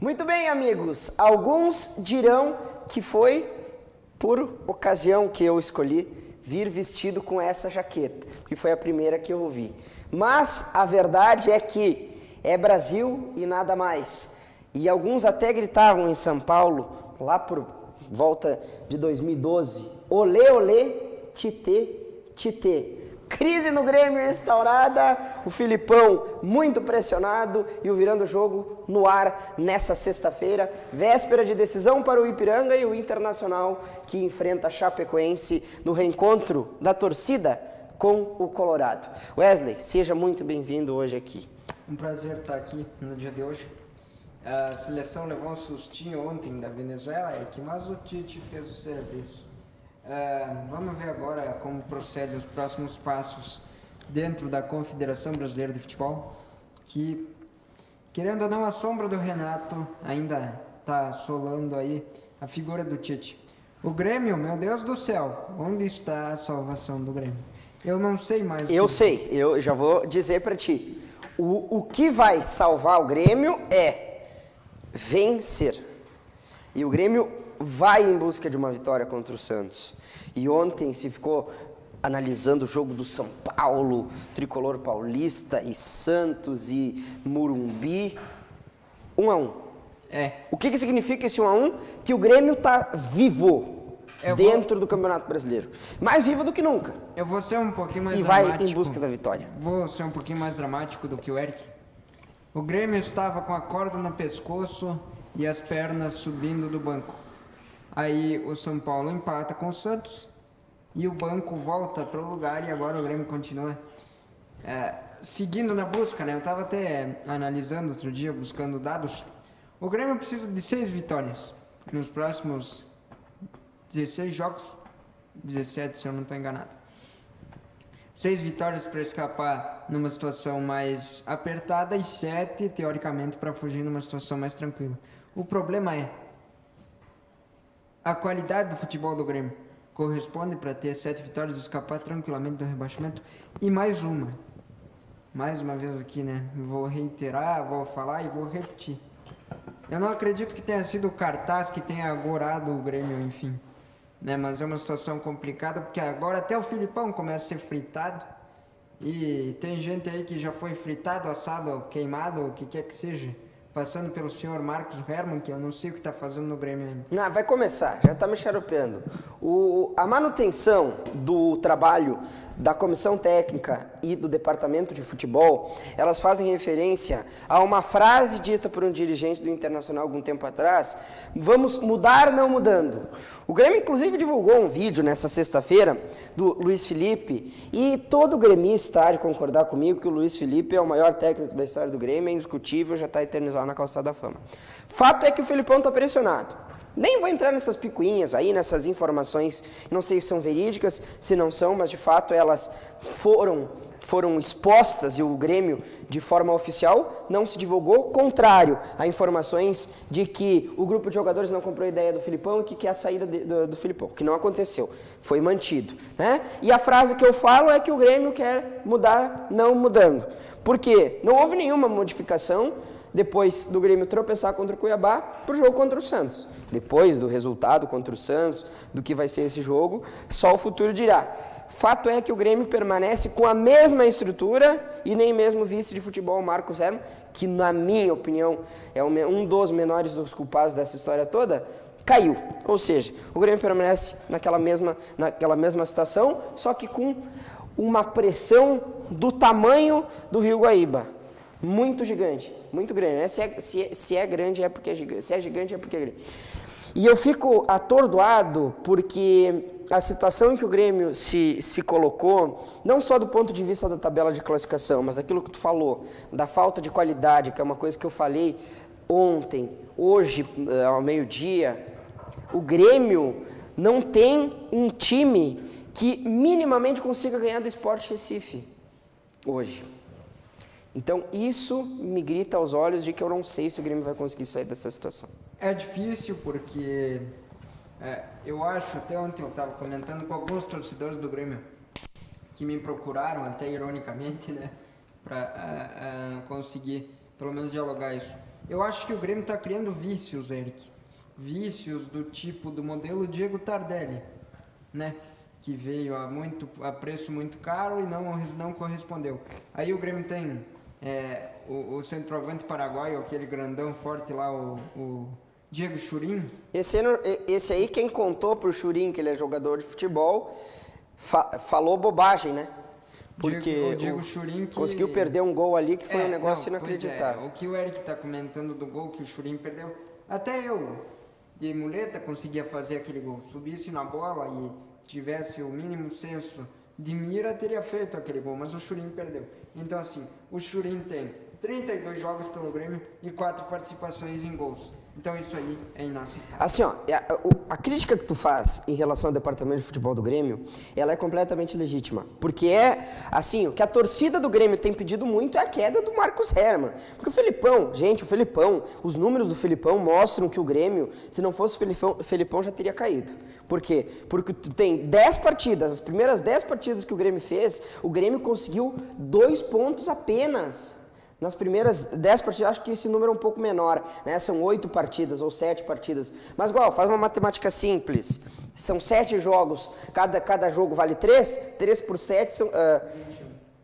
Muito bem, amigos. Alguns dirão que foi por ocasião que eu escolhi vir vestido com essa jaqueta, que foi a primeira que eu ouvi. Mas a verdade é que é Brasil e nada mais. E alguns até gritavam em São Paulo, lá por volta de 2012, olê, olê, titê, titê. Crise no Grêmio instaurada, o Filipão muito pressionado e o Virando o Jogo no ar nessa sexta-feira, véspera de decisão para o Ipiranga e o Internacional que enfrenta a Chapecoense no reencontro da torcida com o Colorado. Wesley, seja muito bem-vindo hoje aqui. Um prazer estar aqui no dia de hoje. A seleção levou um sustinho ontem da Venezuela, mas o Tite fez o serviço. Vamos ver agora como procedem os próximos passos dentro da Confederação Brasileira de Futebol, que, querendo ou não, a sombra do Renato ainda está assolando aí a figura do Tite. O Grêmio, meu Deus do céu, onde está a salvação do Grêmio? Eu não sei mais. Eu sei, eu já vou dizer para ti. O que vai salvar o Grêmio é vencer. E o Grêmio vai em busca de uma vitória contra o Santos. E ontem se ficou analisando o jogo do São Paulo, Tricolor Paulista e Santos e Morumbi. 1-1. O que significa esse 1-1? Que o Grêmio está vivo dentro do Campeonato Brasileiro. Mais vivo do que nunca. Eu vou ser um pouquinho mais dramático. E vai em busca da vitória. Vou ser um pouquinho mais dramático do que o Eric. O Grêmio estava com a corda no pescoço e as pernas subindo do banco. Aí o São Paulo empata com o Santos e o banco volta para o lugar e agora o Grêmio continua seguindo na busca, né? Eu estava até analisando outro dia, buscando dados. O Grêmio precisa de 6 vitórias nos próximos 16 jogos, 17 se eu não estou enganado. 6 vitórias para escapar numa situação mais apertada e 7, teoricamente, para fugir numa situação mais tranquila. O problema é a qualidade do futebol do Grêmio corresponde para ter 7 vitórias e escapar tranquilamente do rebaixamento. E mais uma vez aqui, né? Vou reiterar, vou falar e vou repetir. Eu não acredito que tenha sido o cartaz que tenha agorado o Grêmio, enfim. Né? Mas é uma situação complicada, porque agora até o Filipão começa a ser fritado. E tem gente aí que já foi fritado, assado, queimado, o que quer que seja. Passando pelo senhor Marcos Herman, que eu não sei o que está fazendo no Grêmio ainda. Não, vai começar, já está me xaropeando. A manutenção do trabalho da comissão técnica e do departamento de futebol, elas fazem referência a uma frase dita por um dirigente do Internacional algum tempo atrás: vamos mudar não mudando. O Grêmio, inclusive, divulgou um vídeo nessa sexta-feira do Luiz Felipe, e todo gremista há de concordar comigo que o Luiz Felipe é o maior técnico da história do Grêmio, é indiscutível, já está eternizado na calçada da fama. Fato é que o Felipão está pressionado. Nem vou entrar nessas picuinhas aí, nessas informações, não sei se são verídicas, se não são, mas de fato elas foram expostas e o Grêmio, de forma oficial, não se divulgou, contrário a informações de que o grupo de jogadores não comprou a ideia do Felipão e que quer a saída do Felipão, que não aconteceu, foi mantido, né? E a frase que eu falo é que o Grêmio quer mudar não mudando. Por quê? Não houve nenhuma modificação depois do Grêmio tropeçar contra o Cuiabá para o jogo contra o Santos. Depois do resultado contra o Santos, do que vai ser esse jogo, só o futuro dirá. Fato é que o Grêmio permanece com a mesma estrutura e nem mesmo o vice de futebol, Marcos Herman, que na minha opinião é um dos menores dos culpados dessa história toda, caiu. Ou seja, o Grêmio permanece naquela mesma situação, só que com uma pressão do tamanho do Rio Guaíba. Muito gigante, muito grande, né? Se é grande é porque é gigante, se é gigante é porque é grande. E eu fico atordoado porque a situação em que o Grêmio se colocou, não só do ponto de vista da tabela de classificação, mas aquilo que tu falou, da falta de qualidade, que é uma coisa que eu falei ontem, hoje, ao meio-dia, o Grêmio não tem um time que minimamente consiga ganhar do Sport Recife hoje. Então, isso me grita aos olhos de que eu não sei se o Grêmio vai conseguir sair dessa situação. É difícil porque eu acho, até ontem eu estava comentando com alguns torcedores do Grêmio que me procuraram, até ironicamente, né, para conseguir pelo menos dialogar isso. Eu acho que o Grêmio está criando vícios, Eric. Vícios do tipo do modelo Diego Tardelli, né? Que veio a preço muito caro e não correspondeu. Aí o Grêmio tem o centroavante paraguaio, aquele grandão forte lá, o Diego Churin. Esse aí, quem contou pro Churin que ele é jogador de futebol, falou bobagem, né? Porque o Diego Churin conseguiu perder um gol ali que foi um negócio inacreditável. O que o Eric está comentando do gol que o Churin perdeu, até eu, de muleta, conseguia fazer aquele gol. Subisse na bola e tivesse o mínimo senso de mira, teria feito aquele gol, mas o Churin perdeu. Então assim, o Churin tem 32 jogos pelo Grêmio e 4 participações em gols. Então isso aí é inaceitável. Assim, ó, a crítica que tu faz em relação ao departamento de futebol do Grêmio, ela é completamente legítima. Porque assim, o que a torcida do Grêmio tem pedido muito é a queda do Marcos Herrmann. Porque o Felipão, os números do Felipão mostram que o Grêmio, se não fosse o Felipão, já teria caído. Por quê? Porque tu tem 10 partidas, as primeiras 10 partidas que o Grêmio fez, o Grêmio conseguiu 2 pontos apenas. Nas primeiras 10 partidas, acho que esse número é um pouco menor, né? São 8 partidas ou 7 partidas. Mas igual, faz uma matemática simples. São 7 jogos, cada jogo vale 3, 3 por 7 são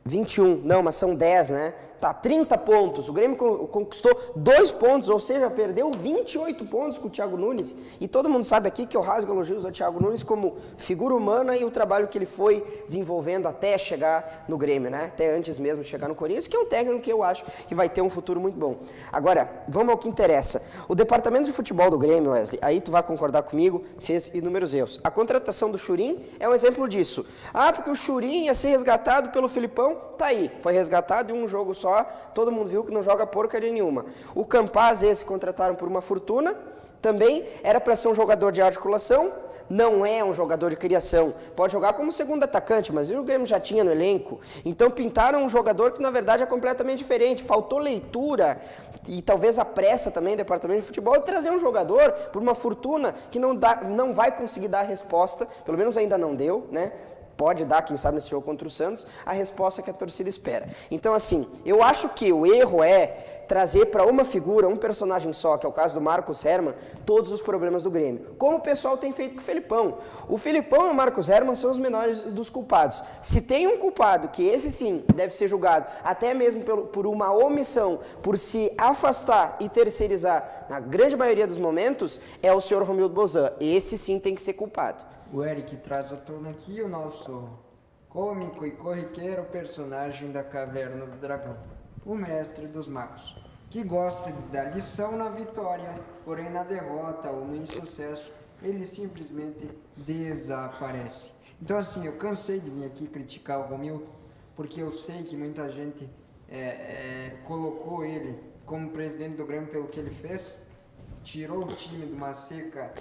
21. Não, mas são 10, né? Tá, 30 pontos. O Grêmio conquistou 2 pontos, ou seja, perdeu 28 pontos com o Thiago Nunes. E todo mundo sabe aqui que eu rasgo elogios ao Thiago Nunes como figura humana e o trabalho que ele foi desenvolvendo até chegar no Grêmio, né? Até antes mesmo de chegar no Corinthians, que é um técnico que eu acho que vai ter um futuro muito bom. Agora, vamos ao que interessa. O departamento de futebol do Grêmio, Wesley, aí tu vai concordar comigo, fez inúmeros erros. A contratação do Churin é um exemplo disso. Ah, porque o Churin ia ser resgatado pelo Felipão, tá aí. Foi resgatado em um jogo só, todo mundo viu que não joga porcaria nenhuma. O Campaz, esse contrataram por uma fortuna, também era para ser um jogador de articulação, não é um jogador de criação. Pode jogar como segundo atacante, mas o Grêmio já tinha no elenco. Então pintaram um jogador que na verdade é completamente diferente. Faltou leitura e talvez a pressa também do departamento de futebol de trazer um jogador por uma fortuna que não vai conseguir dar a resposta, pelo menos ainda não deu, né? Pode dar, quem sabe, nesse jogo contra o Santos, a resposta que a torcida espera. Então, assim, eu acho que o erro é trazer para uma figura, um personagem só, que é o caso do Marcos Herrmann, todos os problemas do Grêmio. Como o pessoal tem feito com o Felipão. O Felipão e o Marcos Herrmann são os menores dos culpados. Se tem um culpado, que esse sim deve ser julgado, até mesmo por uma omissão, por se afastar e terceirizar, na grande maioria dos momentos, é o senhor Romildo Bozan. Esse sim tem que ser culpado. O Eric traz à tona aqui o nosso cômico e corriqueiro personagem da Caverna do Dragão, o mestre dos magos, que gosta de dar lição na vitória, porém na derrota ou no insucesso, ele simplesmente desaparece. Então assim, eu cansei de vir aqui criticar o Romildo, porque eu sei que muita gente colocou ele como presidente do Grêmio pelo que ele fez, tirou o time de uma seca,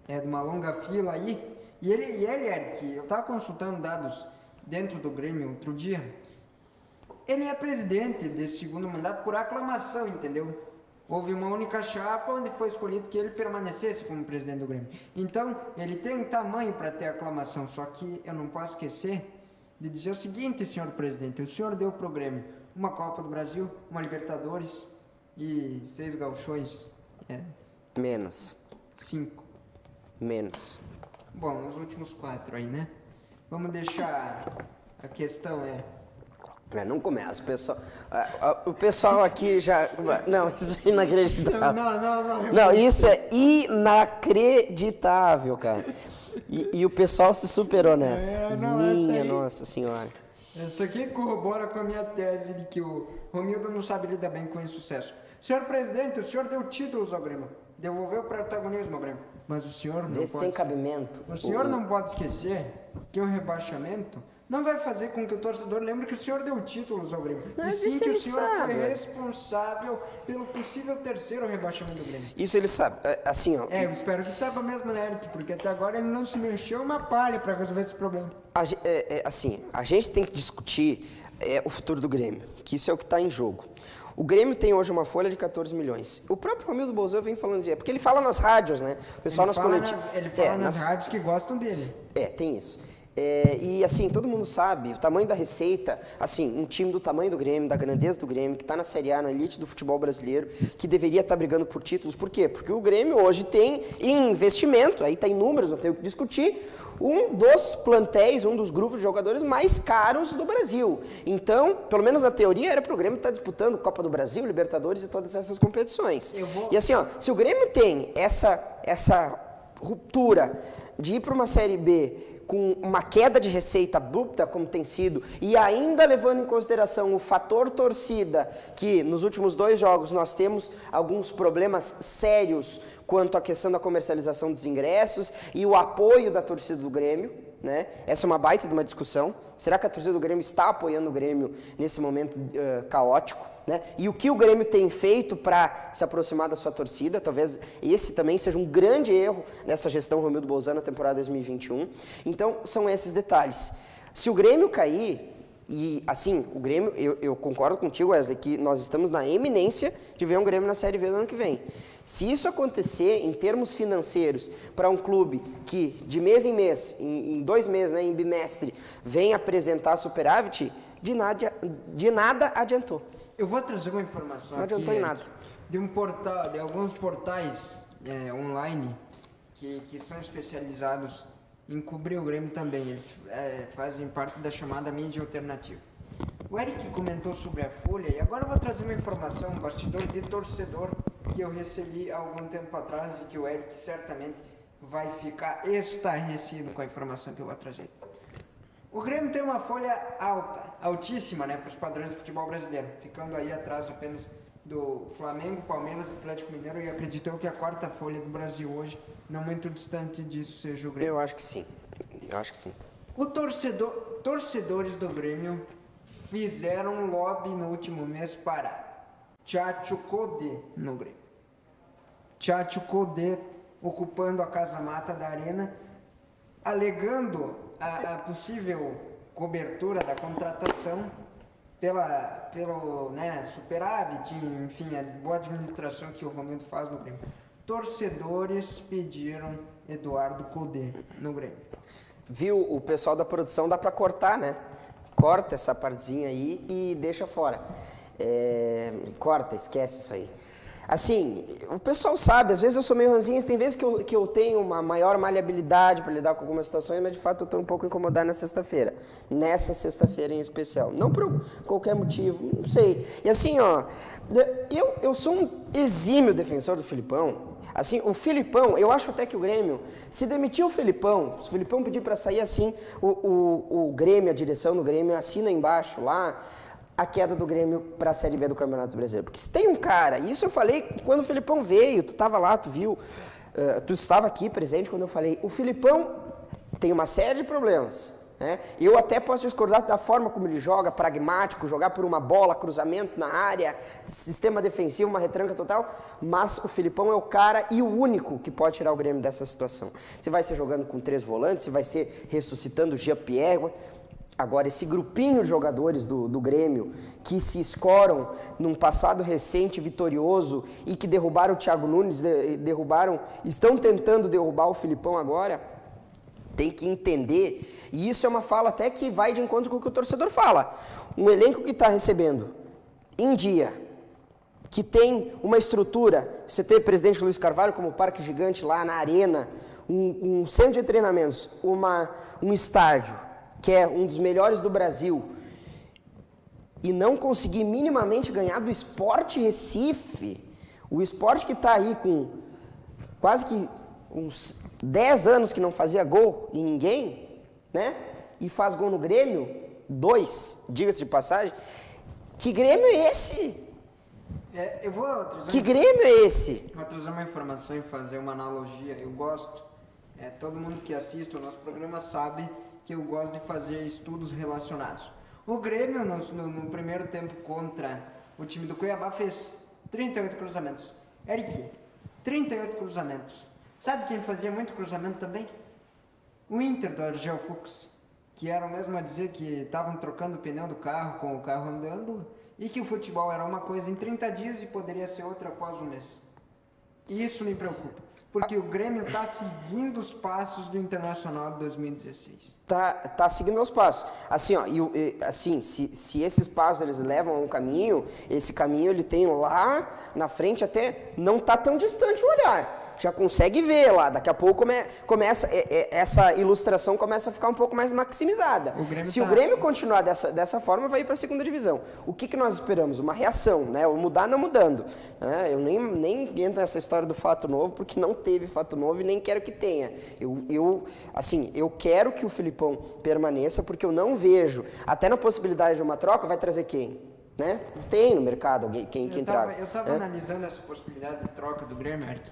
de uma longa fila aí, e ele, Eric, eu estava consultando dados dentro do Grêmio outro dia, ele é presidente desse segundo mandato por aclamação, entendeu? Houve uma única chapa onde foi escolhido que ele permanecesse como presidente do Grêmio. Então, ele tem tamanho para ter aclamação, só que eu não posso esquecer de dizer o seguinte, senhor presidente, o senhor deu para o Grêmio uma Copa do Brasil, uma Libertadores e 6 gauchões. Menos. 5. Menos. Bom, os últimos 4 aí, né? Vamos deixar a questão não começa, o pessoal aqui já... Não, isso é inacreditável. Não, isso é inacreditável, cara. E o pessoal se superou nessa. Minha Nossa Senhora. Isso aqui corrobora com a minha tese de que o Romildo não sabe lidar bem com o insucesso. Senhor presidente, o senhor deu títulos ao Grêmio, devolveu o protagonismo ao Grêmio, mas o senhor não pode... tem cabimento. O senhor não pode esquecer que o rebaixamento não vai fazer com que o torcedor lembre que o senhor deu títulos ao Grêmio. E sim que o senhor foi responsável pelo possível 3º rebaixamento do Grêmio. Isso ele sabe. Assim, ó. Eu espero que saiba mesmo, né, Eric? Porque até agora ele não se mexeu uma palha para resolver esse problema. Assim, a gente tem que discutir o futuro do Grêmio, que isso é o que está em jogo. O Grêmio tem hoje uma folha de 14 milhões. O próprio Romildo Bozan vem falando disso, porque ele fala nas rádios, né? O pessoal nas coletivas. Ele fala nas rádios que gostam dele. Tem isso. E assim, todo mundo sabe, o tamanho da receita, assim, um time do tamanho do Grêmio, da grandeza do Grêmio, que está na Série A, na elite do futebol brasileiro, que deveria estar brigando por títulos. Por quê? Porque o Grêmio hoje tem investimento, aí está em números, não tenho o que discutir, um dos plantéis, um dos grupos de jogadores mais caros do Brasil. Então, pelo menos na teoria, era para o Grêmio estar disputando Copa do Brasil, Libertadores e todas essas competições. E assim, ó, se o Grêmio tem essa ruptura de ir para uma Série B com uma queda de receita abrupta, como tem sido, e ainda levando em consideração o fator torcida, que nos últimos 2 jogos nós temos alguns problemas sérios quanto à questão da comercialização dos ingressos e o apoio da torcida do Grêmio, né? Essa é uma baita de uma discussão. Será que a torcida do Grêmio está apoiando o Grêmio nesse momento caótico? Né? E o que o Grêmio tem feito para se aproximar da sua torcida? Talvez esse também seja um grande erro nessa gestão Romildo Bolzano na temporada 2021. Então, são esses detalhes. Se o Grêmio cair, e assim, o Grêmio, eu concordo contigo, Wesley, que nós estamos na eminência de ver um Grêmio na Série B no ano que vem. Se isso acontecer em termos financeiros para um clube que de mês em mês, em 2 meses, né, em bimestre, vem apresentar superávit, de nada adiantou. Eu vou trazer uma informação não adiantou aqui, em nada. De um portal, de alguns portais online que são especializados em cobrir o Grêmio também. Eles fazem parte da chamada mídia alternativa. O Eric comentou sobre a Folha e agora eu vou trazer uma informação, um bastidor de torcedor que eu recebi há algum tempo atrás e que o Eric certamente vai ficar estarrecido com a informação que eu vou trazer. O Grêmio tem uma folha altíssima, né, para os padrões do futebol brasileiro, ficando aí atrás apenas do Flamengo, Palmeiras, Atlético Mineiro, e acredito eu que a 4ª folha do Brasil hoje, não muito distante disso, seja o Grêmio. Eu acho que sim. Torcedores do Grêmio fizeram um lobby no último mês para Tchatcho Kodê no Grêmio. Tchatcho Kodê ocupando a casa-mata da arena, alegando a possível cobertura da contratação pelo superávit, enfim, a boa administração que o Romildo faz no Grêmio. Torcedores pediram Eduardo Kodê no Grêmio. Viu, o pessoal da produção dá para cortar, né? Corta essa partezinha aí e deixa fora. Corta, esquece isso aí. Assim, o pessoal sabe, às vezes eu sou meio ranzinho, tem vezes que eu tenho uma maior maleabilidade para lidar com algumas situações, mas de fato eu estou um pouco incomodado nessa sexta-feira em especial. Não por qualquer motivo, não sei. E assim, ó, eu sou um exímio defensor do Filipão. Assim, o Filipão, eu acho até que o Grêmio, se demitir o Filipão, se o Filipão pedir para sair assim, o Grêmio, a direção do Grêmio assina embaixo lá a queda do Grêmio para a Série B do Campeonato Brasileiro. Porque se tem um cara, e isso eu falei quando o Filipão veio, tu estava lá, tu viu, tu estava aqui presente quando eu falei, o Filipão tem uma série de problemas, né? Eu até posso discordar da forma como ele joga, pragmático, jogar por uma bola, cruzamento na área, sistema defensivo, uma retranca total, mas o Filipão é o cara e o único que pode tirar o Grêmio dessa situação. Se vai ser jogando com 3 volantes, se vai ser ressuscitando o Jean-Pierre. Agora, esse grupinho de jogadores do Grêmio que se escoram num passado recente vitorioso e que derrubaram o Thiago Nunes, estão tentando derrubar o Filipão agora, tem que entender, e isso é uma fala até que vai de encontro com o que o torcedor fala. Um elenco que está recebendo em dia, que tem uma estrutura, você tem o presidente Luiz Carvalho como parque gigante lá na arena, um centro de treinamentos, um estádio, que é um dos melhores do Brasil, e não conseguir minimamente ganhar do Sport Recife, o Sport que está aí com quase que uns 10 anos que não fazia gol em ninguém, né? E faz gol no Grêmio, 2, diga-se de passagem. Que Grêmio é esse? Que Grêmio é esse? Vou trazer uma informação e fazer uma analogia. Eu gosto, todo mundo que assiste o nosso programa sabe que eu gosto de fazer estudos relacionados. O Grêmio, no primeiro tempo contra o time do Cuiabá, fez 38 cruzamentos. Eric, 38 cruzamentos. Sabe quem fazia muito cruzamento também? O Inter do Argel Fux, que era o mesmo a dizer que estavam trocando o pneu do carro com o carro andando e que o futebol era uma coisa em 30 dias e poderia ser outra após um mês. E isso me preocupa. Porque o Grêmio está seguindo os passos do Internacional de 2016. Tá seguindo os passos. Assim, ó, assim, se esses passos eles levam a um caminho, esse caminho ele tem lá na frente até não tá tão distante o olhar. Já consegue ver lá, daqui a pouco começa essa ilustração começa a ficar um pouco mais maximizada. Se o Grêmio continuar dessa forma, vai ir para a segunda divisão. O que nós esperamos? Uma reação, né? O mudar não mudando. Eu nem entro nessa história do fato novo, porque não teve fato novo e nem quero que tenha. Eu quero que o Filipão permaneça, porque eu não vejo, até na possibilidade de uma troca, vai trazer quem? Né? Não tem no mercado alguém quem traga. Eu estava analisando essa possibilidade de troca do Grêmio, Eric.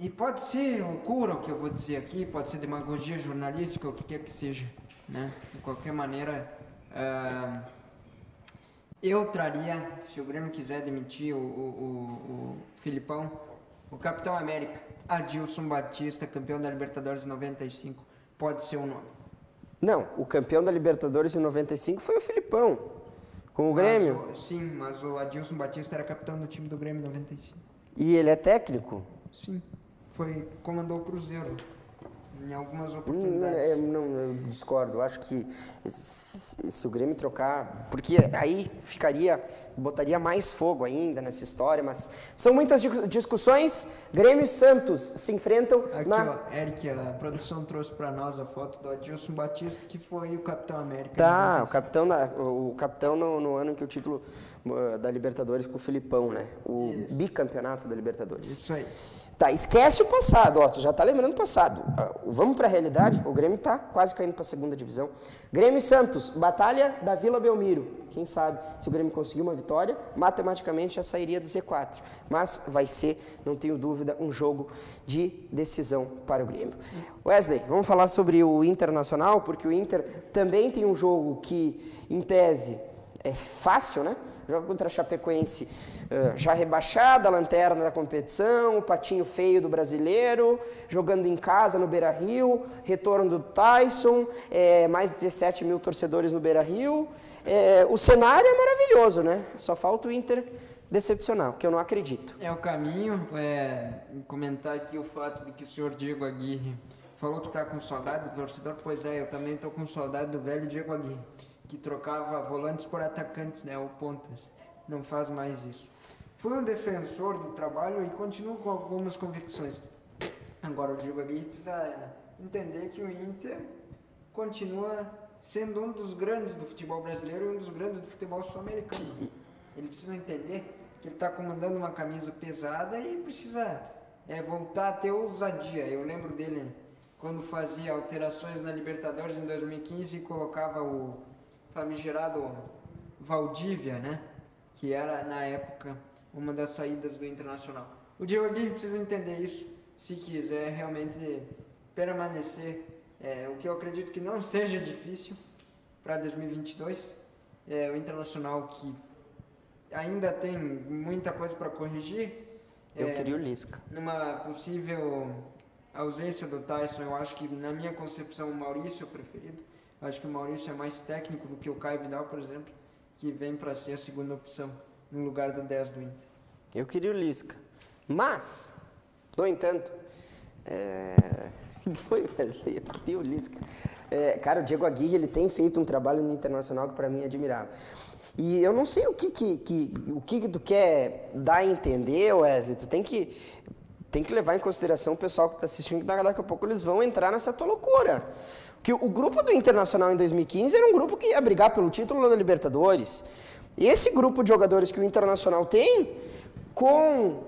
E pode ser loucura o que eu vou dizer aqui, pode ser demagogia jornalística, o que quer que seja, né? De qualquer maneira, eu traria, se o Grêmio quiser demitir o Filipão, o Capitão América, Adilson Batista, campeão da Libertadores em 95, pode ser o nome. Não, o campeão da Libertadores em 95 foi o Filipão, com o Grêmio. Sim, mas o Adilson Batista era capitão do time do Grêmio em 95. E ele é técnico? Sim. Comandou o Cruzeiro em algumas oportunidades. Eu discordo. Eu acho que se o Grêmio trocar... Porque aí botaria mais fogo ainda nessa história, mas são muitas discussões. Grêmio e Santos se enfrentam aqui, ó, Eric, a produção trouxe para nós a foto do Adilson Batista, que foi o Capitão América. Tá, o capitão no ano em que o título da Libertadores com o Filipão, né? O bicampeonato da Libertadores. Isso aí. Tá, esquece o passado, ó, tu já tá lembrando o passado. Vamos para a realidade, o Grêmio tá quase caindo para a segunda divisão. Grêmio e Santos, batalha da Vila Belmiro. Quem sabe, se o Grêmio conseguir uma vitória, matematicamente já sairia do Z4. Mas vai ser, não tenho dúvida, um jogo de decisão para o Grêmio. Wesley, vamos falar sobre o Internacional, porque o Inter também tem um jogo que, em tese, é fácil, né? Joga contra a Chapecoense, já rebaixada, a lanterna da competição, o patinho feio do brasileiro, jogando em casa no Beira-Rio, retorno do Tyson, mais 17 mil torcedores no Beira-Rio. O cenário é maravilhoso, né? Só falta o Inter decepcionar, que eu não acredito. É o caminho, comentar aqui o fato de que o senhor Diego Aguirre falou que está com saudade do torcedor. Pois é, eu também estou com saudade do velho Diego Aguirre, que trocava volantes por atacantes, né, ou pontas. Não faz mais isso. Fui um defensor do trabalho e continuo com algumas convicções. Agora, o Diego Aguirre precisa entender que o Inter continua sendo um dos grandes do futebol brasileiro e um dos grandes do futebol sul-americano. Ele precisa entender que ele está comandando uma camisa pesada e precisa voltar a ter ousadia. Eu lembro dele quando fazia alterações na Libertadores em 2015 e colocava o famigerado Valdívia, né? Que era, na época, uma das saídas do Internacional. O Diego Aguirre precisa entender isso, se quiser realmente permanecer, o que eu acredito que não seja difícil para 2022. O Internacional que ainda tem muita coisa para corrigir. Eu queria o Lisca. Numa possível ausência do Tyson, eu acho que, na minha concepção, o Maurício é o preferido. Eu acho que o Maurício é mais técnico do que o Caio Vidal, por exemplo, que vem para ser a segunda opção no lugar do 10 do Inter. Eu queria o Lisca. Mas, no entanto, foi Wesley, eu queria o Lisca. Cara, o Diego Aguirre, ele tem feito um trabalho no Internacional que para mim é admirável. E eu não sei o que tu quer dar a entender, Wesley. Tu tem que levar em consideração o pessoal que está assistindo, que daqui a pouco eles vão entrar nessa tua loucura. Que o grupo do Internacional em 2015 era um grupo que ia brigar pelo título da Libertadores. Esse grupo de jogadores que o Internacional tem, com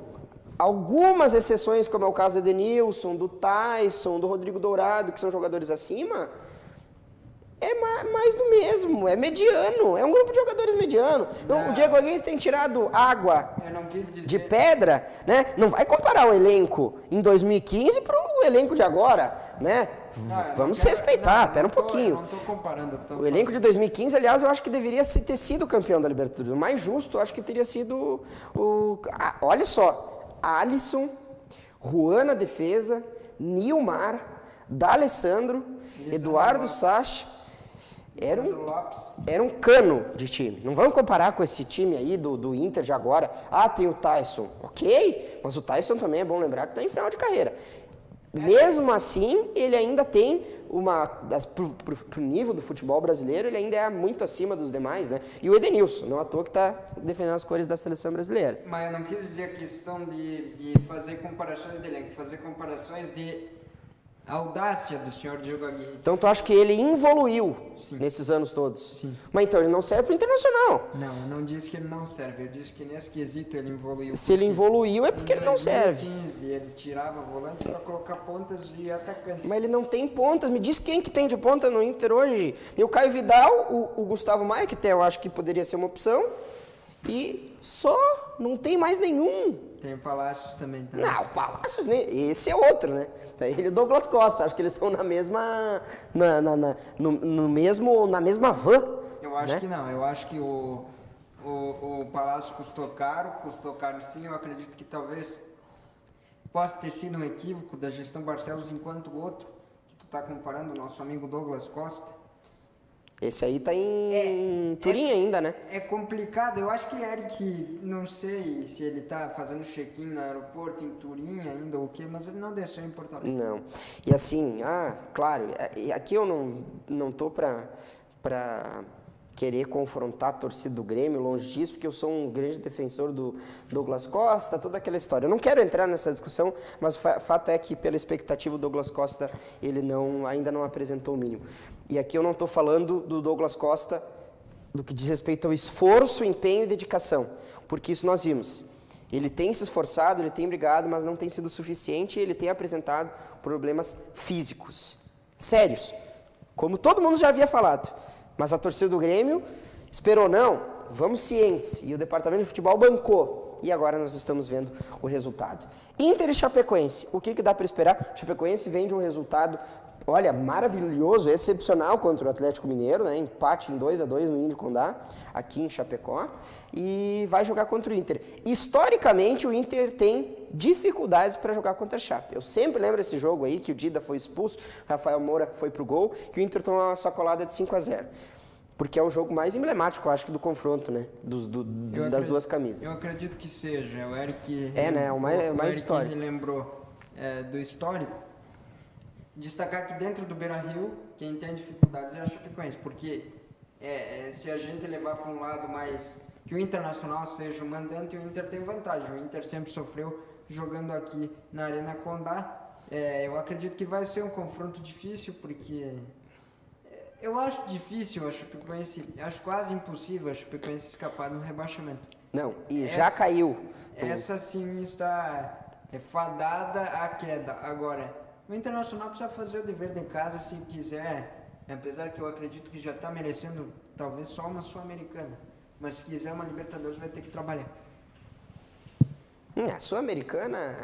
algumas exceções, como é o caso do Edenilson, do Tyson, do Rodrigo Dourado, que são jogadores acima, é mais do mesmo, é mediano, é um grupo de jogadores mediano. Então, o Diego Aguirre tem tirado água de pedra, né? Não vai comparar o elenco em 2015 para o elenco de agora, né? Vamos respeitar, pera um pouquinho. Não estou comparando. O elenco de 2015, aliás, eu acho que deveria ter sido campeão da Libertadores. O mais justo, eu acho que teria sido olha só, Alisson, Juan na defesa, Nilmar, D'Alessandro, Eduardo Sacha, Era um cano de time. Não vamos comparar com esse time aí do Inter de agora. Ah, tem o Tyson. Ok, mas o Tyson também é bom lembrar que está em final de carreira. Mesmo assim, ele ainda tem pro nível do futebol brasileiro, ele ainda é muito acima dos demais, né? E o Edenilson, não à toa que está defendendo as cores da seleção brasileira. Mas eu não quis dizer a questão de fazer comparações dele, fazer comparações de audácia do senhor Diego Aguirre. Então tu acha que ele evoluiu nesses anos todos? Sim. Mas então ele não serve para o Internacional. Não, eu não disse que ele não serve, eu disse que nesse quesito ele evoluiu. Se ele evoluiu é porque ele não serve. Em 2015 ele tirava volantes para colocar pontas de atacantes. Mas ele não tem pontas. Me diz quem que tem de ponta no Inter hoje. Tem o Caio Vidal, o Gustavo Maia, que até eu acho que poderia ser uma opção. E só, não tem mais nenhum. Tem o Palácios também. Tá? Não, o Palácios, né? Esse é outro, né? Ele e o Douglas Costa, acho que eles estão na mesma na mesma van. Eu acho né? que não, eu acho que o Palácio custou caro sim, eu acredito que talvez possa ter sido um equívoco da gestão Barcelos enquanto o outro, que tu tá comparando o nosso amigo Douglas Costa. Esse aí tá em Turim ainda, né? É complicado, eu acho que Eric, não sei se ele tá fazendo check-in no aeroporto em Turim ainda ou o quê, mas ele não desceu em Porto Alegre. Não. E assim, claro, aqui eu não tô pra querer confrontar a torcida do Grêmio, longe disso, porque eu sou um grande defensor do Douglas Costa, toda aquela história. Eu não quero entrar nessa discussão, mas o fato é que, pela expectativa, o Douglas Costa ele ainda não apresentou o mínimo. E aqui eu não estou falando do Douglas Costa do que diz respeito ao esforço, empenho e dedicação, porque isso nós vimos. Ele tem se esforçado, ele tem brigado, mas não tem sido suficiente e ele tem apresentado problemas físicos, sérios, como todo mundo já havia falado. Mas a torcida do Grêmio esperou, não, vamos cientes. E o departamento de futebol bancou. E agora nós estamos vendo o resultado. Inter e Chapecoense, o que dá para esperar? Chapecoense vem de um resultado, olha, maravilhoso, excepcional contra o Atlético Mineiro, né? Empate em 2-2 no Índio Condá, aqui em Chapecó. E vai jogar contra o Inter. Historicamente, o Inter tem dificuldades para jogar contra a Chape. Eu sempre lembro esse jogo aí, que o Dida foi expulso, Rafael Moura foi pro gol, que o Inter tomou uma sacolada de 5-0. Porque é o jogo mais emblemático, eu acho, que do confronto, né? Das duas camisas. Eu acredito que seja. O Eric... né? O mais histórico. O Eric lembrou do histórico. Destacar que dentro do Beira-Rio, quem tem dificuldades é a Chapecoense. Porque se a gente levar para um lado mais... que o Internacional seja o mandante, o Inter tem vantagem. O Inter sempre sofreu jogando aqui na Arena Condá. Eu acredito que vai ser um confronto difícil, porque... eu acho difícil a Chapecoense, acho quase impossível a Chapecoense escapar do rebaixamento. Não, e já caiu. Essa sim está fadada à queda. Agora, o Internacional precisa fazer o dever de casa se quiser, apesar que eu acredito que já está merecendo talvez só uma Sul-Americana, mas se quiser uma Libertadores vai ter que trabalhar. A Sul-Americana...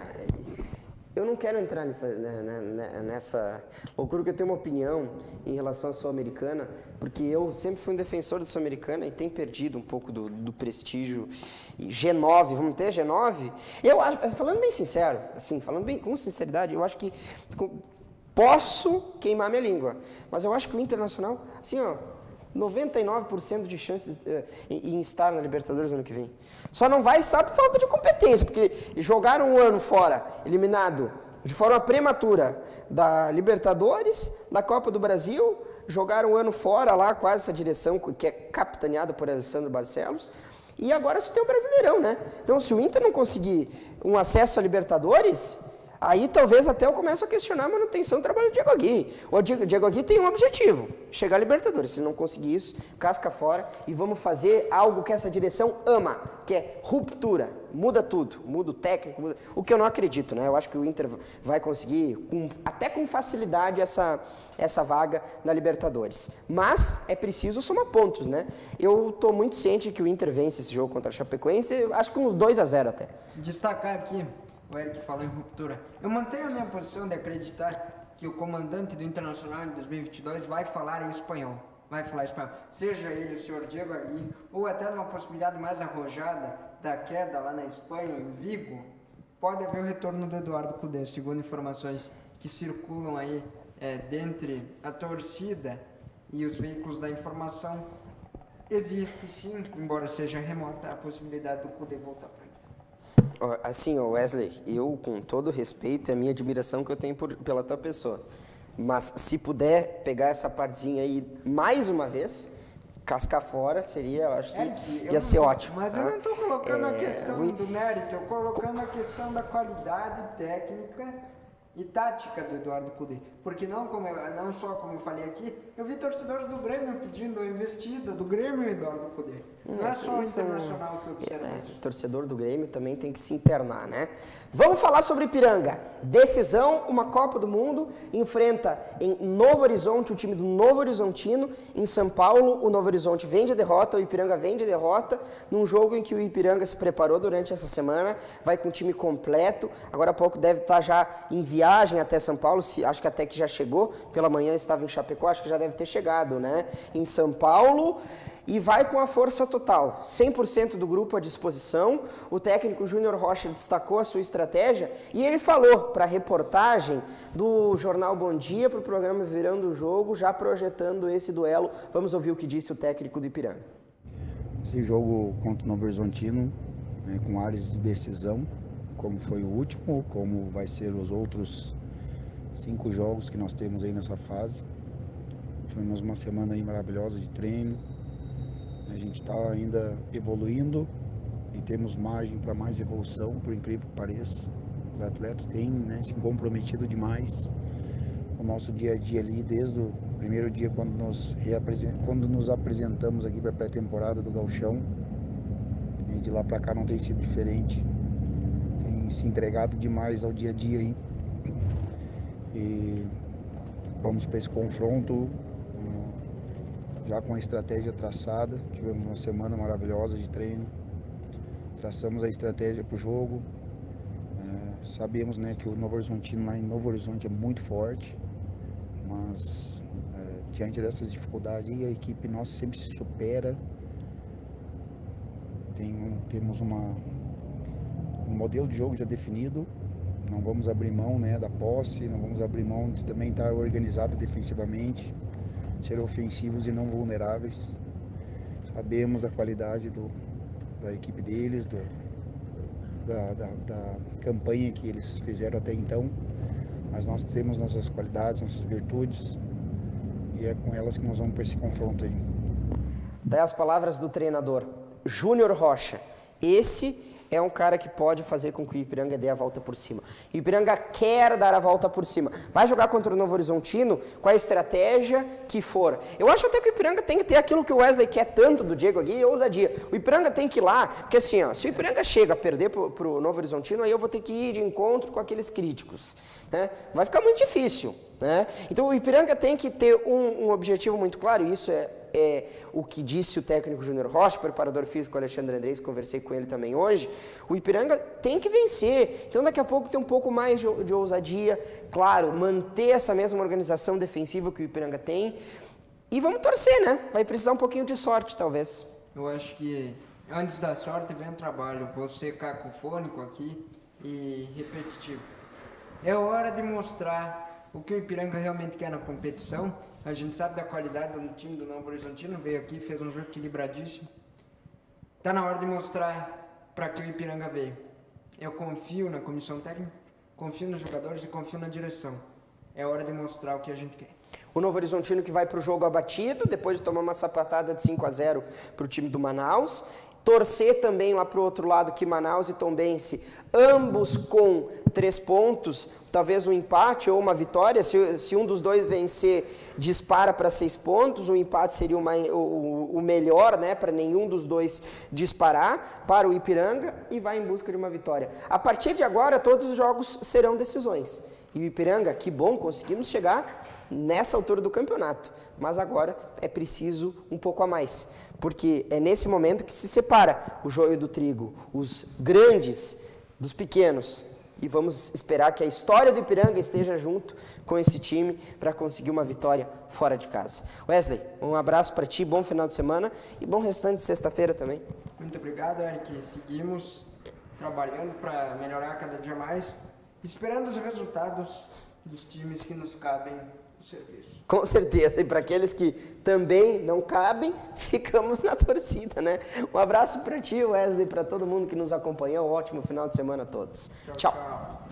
eu não quero entrar nessa loucura, porque eu tenho uma opinião em relação à Sul-Americana, porque eu sempre fui um defensor da Sul-Americana e tem perdido um pouco do prestígio. E G9, vamos ter G9? Eu acho, falando bem sincero, assim, falando bem com sinceridade, eu acho que posso queimar minha língua, mas eu acho que o Internacional, assim, ó, 99% de chance em estar na Libertadores ano que vem. Só não vai estar por falta de competência, porque jogaram um ano fora, eliminado de forma prematura da Libertadores, da Copa do Brasil, jogaram um ano fora lá, quase essa direção que é capitaneada por Alessandro Barcelos, e agora só tem o Brasileirão, né? Então, se o Inter não conseguir um acesso à Libertadores... aí talvez até eu comece a questionar a manutenção do trabalho do Diego Aguirre. O Diego Aguirre tem um objetivo, chegar à Libertadores. Se não conseguir isso, casca fora e vamos fazer algo que essa direção ama, que é ruptura. Muda tudo, muda o técnico, muda... o que eu não acredito, né? Eu acho que o Inter vai conseguir, até com facilidade, essa vaga na Libertadores. Mas é preciso somar pontos, né? Eu estou muito ciente que o Inter vence esse jogo contra a Chapecoense, acho que uns 2-0 até. Destacar aqui, o Eric falou em ruptura. Eu mantenho a minha posição de acreditar que o comandante do Internacional em 2022 vai falar em espanhol. Vai falar espanhol. Seja ele o senhor Diego Aguirre, ou até numa possibilidade mais arrojada da queda lá na Espanha, em Vigo, pode haver o retorno do Eduardo Cudê, segundo informações que circulam aí dentre a torcida e os veículos da informação, existe sim, embora seja remota, a possibilidade do Kudê voltar para ele. Assim, Wesley, eu com todo respeito e a minha admiração que eu tenho pela tua pessoa, mas se puder pegar essa partezinha aí mais uma vez, cascar fora, seria, eu acho que ia ser ótimo. Mas eu não estou colocando a questão do mérito, eu colocando a questão da qualidade técnica e tática do Eduardo Kudê. Porque não só como eu falei aqui, eu vi torcedores do Grêmio pedindo a investida do Grêmio Eduardo Kudê. Não é só o Internacional que observa isso. Torcedor do Grêmio também tem que se internar, né? Vamos falar sobre Ipiranga. Decisão, uma Copa do Mundo, enfrenta em Novo Horizonte o time do Novo Horizontino. Em São Paulo, o Novo Horizonte vem de derrota, o Ipiranga vem de derrota, num jogo em que o Ipiranga se preparou durante essa semana, vai com o time completo. Agora há pouco deve estar já em viagem até São Paulo, acho que até que já chegou, pela manhã estava em Chapecó, acho que já deve ter chegado, né? Em São Paulo. E vai com a força total, 100% do grupo à disposição. O técnico Júnior Rocha destacou a sua estratégia e ele falou para a reportagem do Jornal Bom Dia, para o programa Virando o Jogo, já projetando esse duelo. Vamos ouvir o que disse o técnico do Ipiranga. Esse jogo contra o Novo Horizontino, né, com áreas de decisão, como foi o último, como vai ser os outros 5 jogos que nós temos aí nessa fase. Tivemos uma semana aí maravilhosa de treino. A gente está ainda evoluindo e temos margem para mais evolução, por incrível que pareça. Os atletas têm, né, se comprometido demais com o nosso dia a dia ali, desde o primeiro dia quando nos apresentamos aqui para a pré-temporada do Gauchão. E de lá para cá não tem sido diferente. Tem se entregado demais ao dia a dia aí. E vamos para esse confronto já com a estratégia traçada. Tivemos uma semana maravilhosa de treino, traçamos a estratégia para o jogo. Sabemos, né, que o Novo Horizontino lá em Novo Horizonte é muito forte, mas diante dessas dificuldades aí, a equipe nossa sempre se supera. Temos um modelo de jogo já definido, não vamos abrir mão, né, da posse, não vamos abrir mão de também estar organizado defensivamente, ser ofensivos e não vulneráveis. Sabemos da qualidade da equipe deles, da campanha que eles fizeram até então, mas nós temos nossas qualidades, nossas virtudes, e é com elas que nós vamos para esse confronto aí. Daí as palavras do treinador Júnior Rocha. Esse é um cara que pode fazer com que o Ipiranga dê a volta por cima. O Ipiranga quer dar a volta por cima. Vai jogar contra o Novo Horizontino com a estratégia que for. Eu acho até que o Ipiranga tem que ter aquilo que o Wesley quer tanto do Diego Aguirre, ousadia. O Ipiranga tem que ir lá, porque assim, ó, se o Ipiranga chega a perder para o Novo Horizontino, aí eu vou ter que ir de encontro com aqueles críticos, né? Vai ficar muito difícil, né? Então o Ipiranga tem que ter um objetivo muito claro, e isso é o que disse o técnico Júnior Rocha, preparador físico Alexandre Andrés, conversei com ele também hoje. O Ipiranga tem que vencer, então daqui a pouco tem um pouco mais de ousadia, claro, manter essa mesma organização defensiva que o Ipiranga tem, e vamos torcer, né? Vai precisar um pouquinho de sorte, talvez. Eu acho que antes da sorte vem o trabalho, vou ser cacofônico aqui e repetitivo. É hora de mostrar o que o Ipiranga realmente quer na competição. A gente sabe da qualidade do time do Novo Horizontino, veio aqui, fez um jogo equilibradíssimo. Tá na hora de mostrar para que o Ipiranga veio. Eu confio na comissão técnica, confio nos jogadores e confio na direção. É hora de mostrar o que a gente quer. O Novo Horizontino que vai para o jogo abatido, depois de tomar uma sapatada de 5-0 para o time do Manaus. Torcer também lá para o outro lado que Manaus e Tombense, ambos com 3 pontos, talvez um empate ou uma vitória. Se um dos dois vencer, dispara para 6 pontos, o empate seria o melhor, né, para nenhum dos dois disparar, para o Ipiranga, e vai em busca de uma vitória. A partir de agora, todos os jogos serão decisões. E o Ipiranga, que bom, conseguimos chegar nessa altura do campeonato, mas agora é preciso um pouco a mais, porque é nesse momento que se separa o joio do trigo, os grandes dos pequenos, e vamos esperar que a história do Ipiranga esteja junto com esse time para conseguir uma vitória fora de casa. Wesley, um abraço para ti, bom final de semana e bom restante de sexta-feira também. Muito obrigado, Eric. Seguimos trabalhando para melhorar cada dia mais, esperando os resultados dos times que nos cabem o serviço. Com certeza. E para aqueles que também não cabem, ficamos na torcida, né? Um abraço para ti, Wesley, para todo mundo que nos acompanhou. Um ótimo final de semana a todos. Tchau.